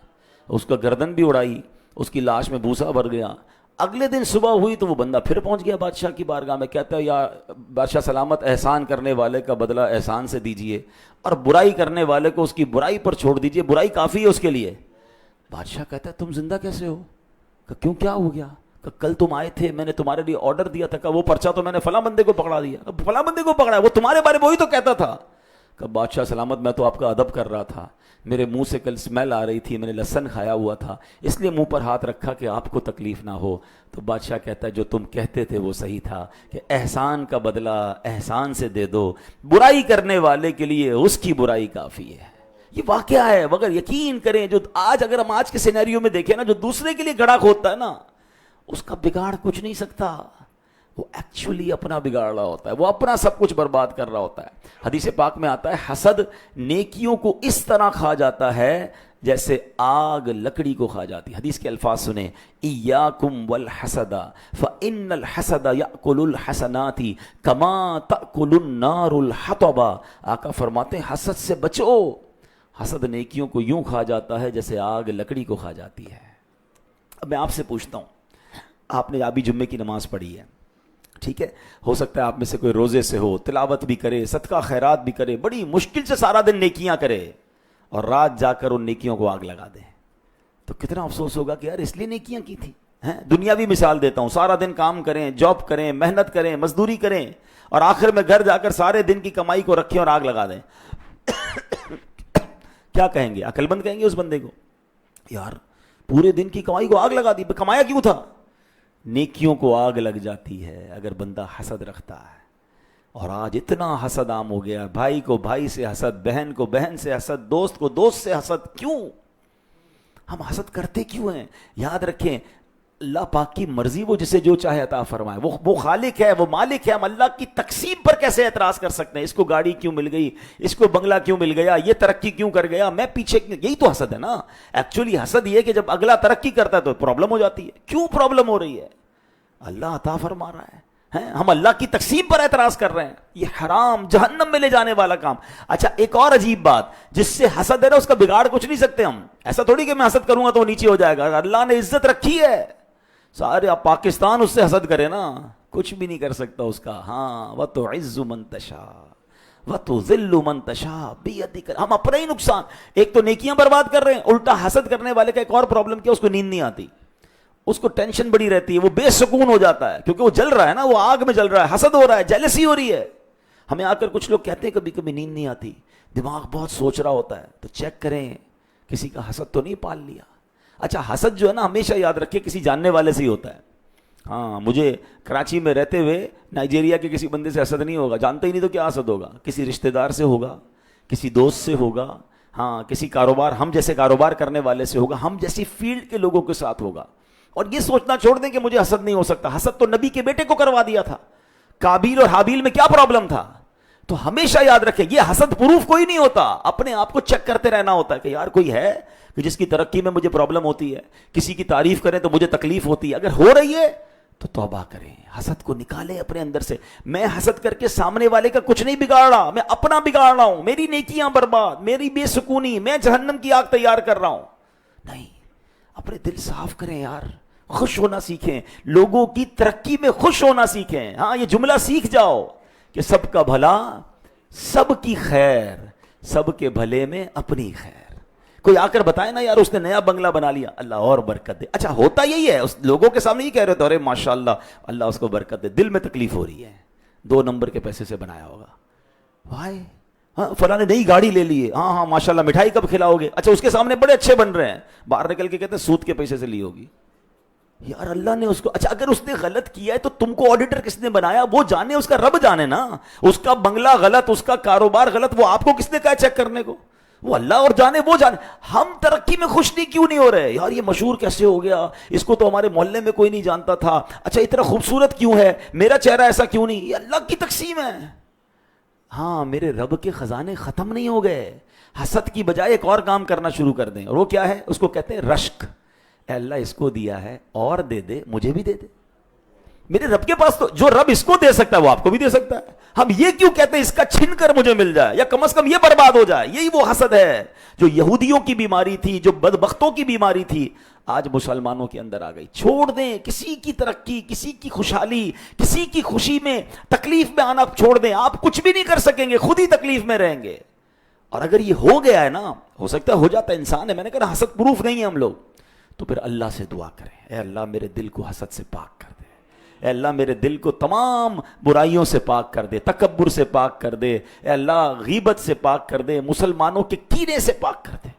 اس کا گردن بھی اڑائی، اس کی لاش میں بھوسا بھر گیا۔ اگلے دن صبح ہوئی تو وہ بندہ پھر پہنچ گیا بادشاہ کی بارگاہ میں، کہتا ہے یا بادشاہ سلامت، احسان کرنے والے کا بدلہ احسان سے دیجئے، اور برائی کرنے والے کو اس کی برائی پر چھوڑ دیجئے، برائی کافی ہے اس کے لیے۔ بادشاہ کہتا ہے تم زندہ کیسے ہو؟ کہ کیوں، کیا ہو گیا؟ کہ کل تم آئے تھے، میں نے تمہارے لیے آرڈر دیا تھا، کہ وہ پرچہ تو میں نے فلاں بندے کو پکڑا دیا۔ فلاں بندے کو پکڑا ہے، وہ تمہارے بارے میں وہی تو کہتا تھا۔ کہ بادشاہ سلامت، میں تو آپ کا ادب کر رہا تھا، میرے منہ سے کل اسمیل آ رہی تھی، میں نے لہسن کھایا ہوا تھا، اس لیے منہ پر ہاتھ رکھا کہ آپ کو تکلیف نہ ہو۔ تو بادشاہ کہتا ہے جو تم کہتے تھے وہ صحیح تھا، کہ احسان کا بدلہ احسان سے دے دو، برائی کرنے والے کے لیے اس کی برائی کافی ہے۔ یہ واقعہ ہے، مگر یقین کریں جو اگر ہم آج کے سینیریو میں دیکھیں نا، جو دوسرے کے لیے گڑھا کھودتا ہے نا، اس کا بگاڑ کچھ نہیں سکتا، وہ ایکچولی اپنا بگاڑ رہا ہوتا ہے، وہ اپنا سب کچھ برباد کر رہا ہوتا ہے۔ حدیث پاک میں آتا ہے حسد نیکیوں کو اس طرح کھا جاتا ہے جیسے آگ لکڑی کو کھا جاتی ہے۔ حدیث کے الفاظ سنیں، ایاکم والحسد فإن الحسد یأکل الحسنات کما تأکل النار الحطب۔ آقا فرماتے ہیں حسد سے بچو، حسد نیکیوں کو یوں کھا جاتا ہے جیسے آگ لکڑی کو کھا جاتی ہے۔ اب میں آپ سے پوچھتا ہوں، آپ نے ابھی جمعے کی نماز پڑھی ہے، ٹھیک ہے، ہو سکتا ہے آپ میں سے کوئی روزے سے ہو، تلاوت بھی کرے، صدقہ خیرات بھی کرے، بڑی مشکل سے سارا دن نیکیاں کرے، اور رات جا کر ان نیکیوں کو آگ لگا دے، تو کتنا افسوس ہوگا کہ یار اس لیے نیکیاں کی تھی۔ دنیاوی مثال دیتا ہوں، سارا دن کام کریں، جاب کریں، محنت کریں، مزدوری کریں، اور آخر میں گھر جا کر سارے دن کی کمائی کو رکھیں اور آگ لگا دیں۔ کیا کہیں گے؟ عقل مند کہیں گے اس بندے کو، یار پورے دن کی کمائی کو آگ لگا دی، کمایا کیوں تھا؟ نیکیوں کو آگ لگ جاتی ہے اگر بندہ حسد رکھتا ہے۔ اور آج اتنا حسد عام ہو گیا، بھائی کو بھائی سے حسد، بہن کو بہن سے حسد، دوست کو دوست سے حسد۔ کیوں ہم حسد کرتے کیوں ہیں؟ یاد رکھیں اللہ پاک کی مرضی، وہ جسے جو چاہے عطا فرمائے، وہ خالق ہے، وہ مالک ہے۔ ہم اللہ کی تقسیم پر کیسے اعتراض کر سکتے ہیں؟ اس کو گاڑی کیوں مل گئی، اس کو بنگلہ کیوں مل گیا، یہ ترقی کیوں کر گیا، میں پیچھے کیوں؟ یہی تو حسد ہے نا۔ ایکچولی حسد یہ کہ جب اگلا ترقی کرتا ہے تو پرابلم ہو جاتی ہے۔ کیوں پرابلم ہو رہی ہے؟ اللہ عطا فرما رہا ہے، ہیں؟ ہم اللہ کی تقسیم پر اعتراض کر رہے ہیں. یہ حرام، جہنم میں لے جانے والا کام. اچھا ایک اور عجیب بات، جس سے حسد ہے نا اس کا بگاڑ کچھ نہیں سکتے ہم. ایسا تھوڑی کہ میں حسد کروں گا تو وہ نیچے ہو جائے گا. اللہ نے عزت رکھی ہے، سارے اب پاکستان اس سے حسد کرے نا کچھ بھی نہیں کر سکتا اس کا. ہاں وَتُعِزُّ مَن تَشَاءُ وَتُذِلُّ مَن تَشَاءُ بِيَدِكَ. ہم اپنا ہی نقصان، ایک تو نیکیاں برباد کر رہے ہیں، الٹا حسد کرنے والے کا ایک اور پرابلم کیا، اس کو نیند نہیں آتی، اس کو ٹینشن بڑی رہتی ہے، وہ بے سکون ہو جاتا ہے کیونکہ وہ جل رہا ہے نا، وہ آگ میں جل رہا ہے، حسد ہو رہا ہے، جیلسی ہو رہی ہے. ہمیں آ کر کچھ لوگ کہتے ہیں کبھی کبھی نیند نہیں آتی، دماغ بہت سوچ رہا ہوتا ہے. تو چیک کریں کسی کا حسد تو نہیں پال لیا. اچھا حسد جو ہے نا ہمیشہ یاد رکھے کسی جاننے والے سے ہی ہوتا ہے. ہاں مجھے کراچی میں رہتے ہوئے نائجیریا کے کسی بندے سے حسد نہیں ہوگا، جانتے ہی نہیں تو کیا حسد ہوگا، کسی رشتہ دار سے ہوگا، کسی دوست سے ہوگا، ہاں کسی کاروبار، ہم جیسے کاروبار کرنے والے سے ہوگا، ہم جیسی فیلڈ کے لوگوں کے ساتھ ہوگا. اور یہ سوچنا چھوڑ دیں کہ مجھے حسد نہیں ہو سکتا. حسد تو نبی کے بیٹے کو کروا دیا تھا. قابیل اور حابیل میں کیا پرابلم تھا؟ تو ہمیشہ یاد رکھیں یہ حسد پروف کوئی نہیں ہوتا، اپنے آپ کو چیک کرتے رہنا ہوتا ہے کہ یار کوئی ہے کہ جس کی ترقی میں مجھے پرابلم ہوتی ہے، کسی کی تعریف کریں تو مجھے تکلیف ہوتی ہے. اگر ہو رہی ہے تو توبہ کریں، حسد کو نکالیں اپنے اندر سے. میں حسد کر کے سامنے والے کا کچھ نہیں بگاڑ رہا، میں اپنا بگاڑ رہا ہوں، میری نیکیاں برباد، میری بے سکونی، میں جہنم کی آگ تیار کر رہا ہوں. نہیں، اپنے دل صاف کریں یار، خوش ہونا سیکھیں، لوگوں کی ترقی میں خوش ہونا سیکھیں. ہاں یہ جملہ سیکھ جاؤ کہ سب کا بھلا سب کی خیر، سب کے بھلے میں اپنی خیر. کوئی آ کر بتائے نا یار اس نے نیا بنگلہ بنا لیا، اللہ اور برکت دے. اچھا ہوتا یہی ہے، اس لوگوں کے سامنے یہ کہہ رہے تھے ارے ماشاءاللہ اللہ اس کو برکت دے، دل میں تکلیف ہو رہی ہے، 2 نمبر کے پیسے سے بنایا ہوگا. بھائی ہاں فلاں نے نئی گاڑی لے لی ہے، ہاں ہاں ماشاءاللہ مٹھائی کب کھلاؤ گے؟ اچھا اس کے سامنے بڑے اچھے بن رہے ہیں، باہر نکل کے کہتے ہیں سود کے پیسے سے لی ہوگی. یار اللہ نے اس کو، اچھا اگر اس نے غلط کیا ہے تو تم کو آڈیٹر کس نے بنایا؟ وہ جانے، اس کا رب جانے نا. اس کا بنگلہ غلط، اس کا کاروبار غلط، وہ آپ کو کس نے کہا چیک کرنے کو؟ وہ اللہ اور جانے، وہ جانے. ہم ترقی میں خوش نہیں کیوں نہیں ہو رہے؟ یار یہ مشہور کیسے ہو گیا، اس کو تو ہمارے محلے میں کوئی نہیں جانتا تھا. اچھا اتنا خوبصورت کیوں ہے، میرا چہرہ ایسا کیوں نہیں؟ یہ اللہ کی تقسیم ہے. ہاں میرے رب کے خزانے ختم نہیں ہو گئے. حسد کی بجائے ایک اور کام کرنا شروع کر دیں، اور وہ کیا ہے؟ اس کو کہتے ہیں رشک. اے اللہ اس کو دیا ہے اور دے دے، مجھے بھی دے دے. میرے رب کے پاس تو جو رب اس کو دے سکتا ہے وہ آپ کو بھی دے سکتا ہے. ہم یہ کیوں کہتے ہیں اس کا چھن کر مجھے مل جائے، یا کم از کم یہ برباد ہو جائے؟ یہی وہ حسد ہے جو یہودیوں کی بیماری تھی، جو بدبختوں کی بیماری تھی، آج مسلمانوں کے اندر آ گئی. چھوڑ دیں کسی کی ترقی، کسی کی خوشحالی، کسی کی خوشی میں تکلیف میں آنا چھوڑ دیں. آپ کچھ بھی نہیں کر سکیں گے، خود ہی تکلیف میں رہیں گے. اور اگر یہ ہو گیا ہے نا، ہو سکتا ہے ہو جاتا ہے، انسان ہے، میں نے کہا حسد پروف نہیں ہے ہم لوگ، تو پھر اللہ سے دعا کریں، اے اللہ میرے دل کو حسد سے پاک کر دے، اے اللہ میرے دل کو تمام برائیوں سے پاک کر دے، تکبر سے پاک کر دے، اے اللہ غیبت سے پاک کر دے، مسلمانوں کے کینے سے پاک کر دے.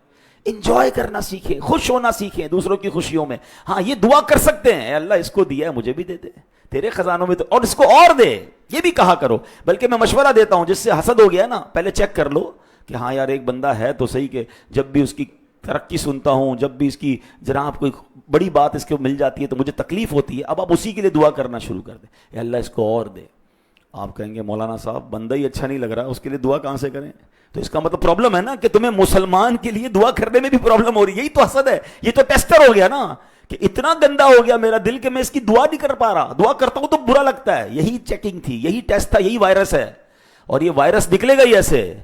انجوائے کرنا سیکھیں، خوش ہونا سیکھیں دوسروں کی خوشیوں میں. ہاں یہ دعا کر سکتے ہیں، اے اللہ اس کو دیا ہے مجھے بھی دے دے، تیرے خزانوں میں تو، اور اس کو اور دے، یہ بھی کہا کرو. بلکہ میں مشورہ دیتا ہوں جس سے حسد ہو گیا نا، پہلے چیک کر لو کہ ہاں یار ایک بندہ ہے تو صحیح، کہ جب بھی اس کی ترقی سنتا ہوں، جب بھی اس کی جناب کوئی بڑی بات اس کو مل جاتی ہے تو مجھے تکلیف ہوتی ہے. اب آپ اسی کے لیے دعا کرنا شروع کر دیں، اے اللہ اس کو اور دے. آپ کہیں گے مولانا صاحب بندہ ہی اچھا نہیں لگ رہا، اس کے لیے دعا کہاں سے کریں؟ تو اس کا مطلب پرابلم ہے نا کہ تمہیں مسلمان کے لیے دعا کرنے میں بھی پرابلم ہو رہی ہے. یہی تو حسد ہے، یہ تو ٹیسٹر ہو گیا نا کہ اتنا گندا ہو گیا میرا دل کہ میں اس کی دعا نہیں کر پا رہا، دعا کرتا ہوں تو برا لگتا ہے. یہی چیکنگ تھی، یہی ٹیسٹ تھا، یہی وائرس ہے. اور یہ وائرس نکلے گا ہی ایسے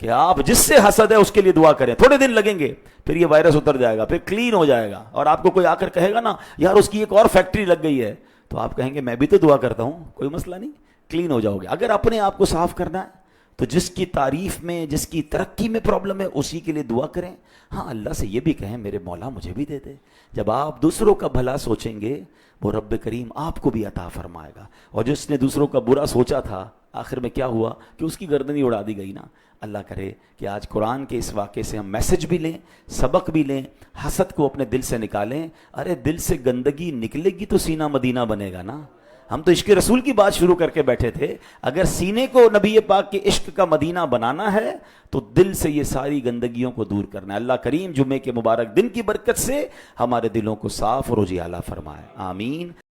کہ آپ جس سے حسد ہے اس کے لیے دعا کریں. تھوڑے دن لگیں گے، پھر یہ وائرس اتر جائے گا، پھر کلین ہو جائے گا. اور آپ کو کوئی آ کر کہے گا نا یار اس کی ایک اور فیکٹری لگ گئی ہے، تو آپ کہیں گے میں بھی تو دعا کرتا ہوں، کوئی مسئلہ نہیں، کلین ہو جاؤ گے. اگر اپنے آپ کو صاف کرنا ہے تو جس کی تعریف میں، جس کی ترقی میں پرابلم ہے اسی کے لیے دعا کریں. ہاں اللہ سے یہ بھی کہیں میرے مولا مجھے بھی دے دے. جب آپ دوسروں کا بھلا سوچیں گے وہ رب کریم آپ کو بھی عطا فرمائے گا. اور جس نے دوسروں کا برا سوچا تھا آخر میں کیا ہوا کہ اس کی گردن ہی اڑا دی گئی نا. اللہ کرے کہ آج قرآن کے اس واقعے سے ہم میسج بھی لیں، سبق بھی لیں، حسد کو اپنے دل سے نکالیں. ارے دل سے گندگی نکلے گی تو سینہ مدینہ بنے گا نا. ہم تو عشق رسول کی بات شروع کر کے بیٹھے تھے. اگر سینے کو نبی پاک کے عشق کا مدینہ بنانا ہے تو دل سے یہ ساری گندگیوں کو دور کرنا ہے. اللہ کریم جمعے کے مبارک دن کی برکت سے ہمارے دلوں کو صاف اور اجالا فرمائے، آمین.